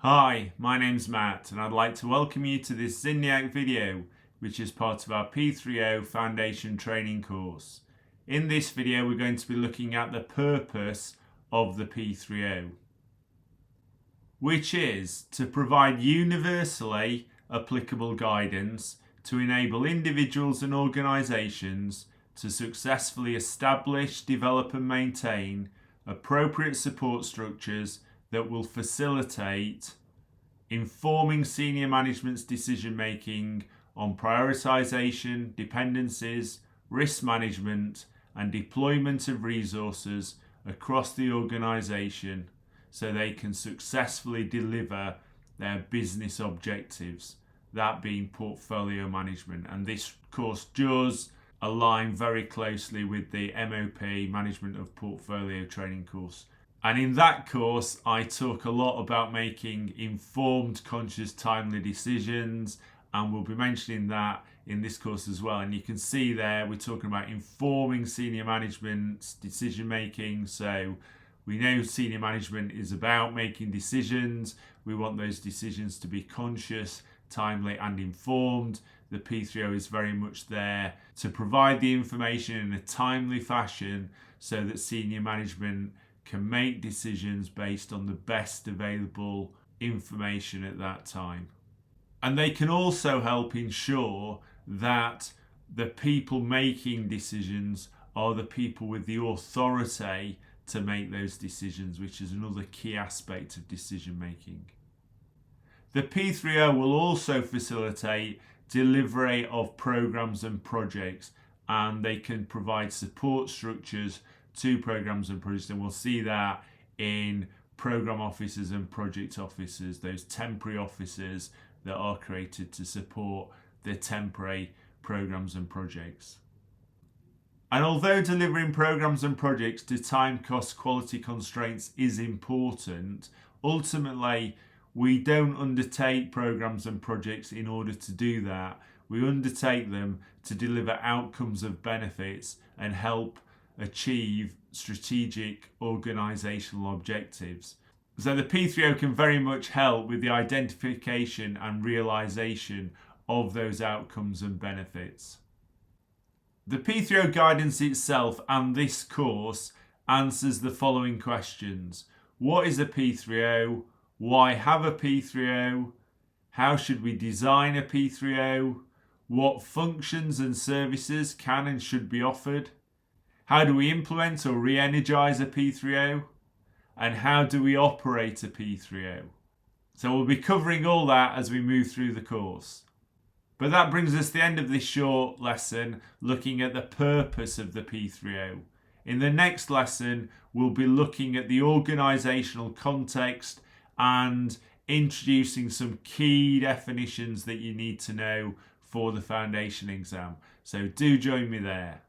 Hi, my name's Matt and I'd like to welcome you to this Zinniac video, which is part of our P3O Foundation training course. In this video we're going to be looking at the purpose of the P3O, which is to provide universally applicable guidance to enable individuals and organisations to successfully establish, develop and maintain appropriate support structures that will facilitate informing senior management's decision making on prioritisation, dependencies, risk management and deployment of resources across the organisation so they can successfully deliver their business objectives, that being portfolio management. And this course does align very closely with the MOP Management of Portfolio training course. And in that course, I talk a lot about making informed, conscious, timely decisions, and we'll be mentioning that in this course as well. And you can see there, we're talking about informing senior management's decision making. So we know senior management is about making decisions. We want those decisions to be conscious, timely, and informed. The P3O is very much there to provide the information in a timely fashion so that senior management can make decisions based on the best available information at that time. And they can also help ensure that the people making decisions are the people with the authority to make those decisions, which is another key aspect of decision making. The P3O will also facilitate delivery of programs and projects, and they can provide support structures to programs and projects, and we'll see that in program officers and project officers, those temporary officers that are created to support the temporary programs and projects. And although delivering programs and projects to time, cost, quality constraints is important, ultimately we don't undertake programs and projects in order to do that. We undertake them to deliver outcomes of benefits and help achieve strategic organisational objectives. So the P3O can very much help with the identification and realisation of those outcomes and benefits. The P3O guidance itself and this course answers the following questions. What is a P3O? Why have a P3O? How should we design a P3O? What functions and services can and should be offered? How do we implement or re-energise a P3O? And how do we operate a P3O? So we'll be covering all that as we move through the course. But that brings us to the end of this short lesson, looking at the purpose of the P3O. In the next lesson, we'll be looking at the organisational context and introducing some key definitions that you need to know for the foundation exam. So do join me there.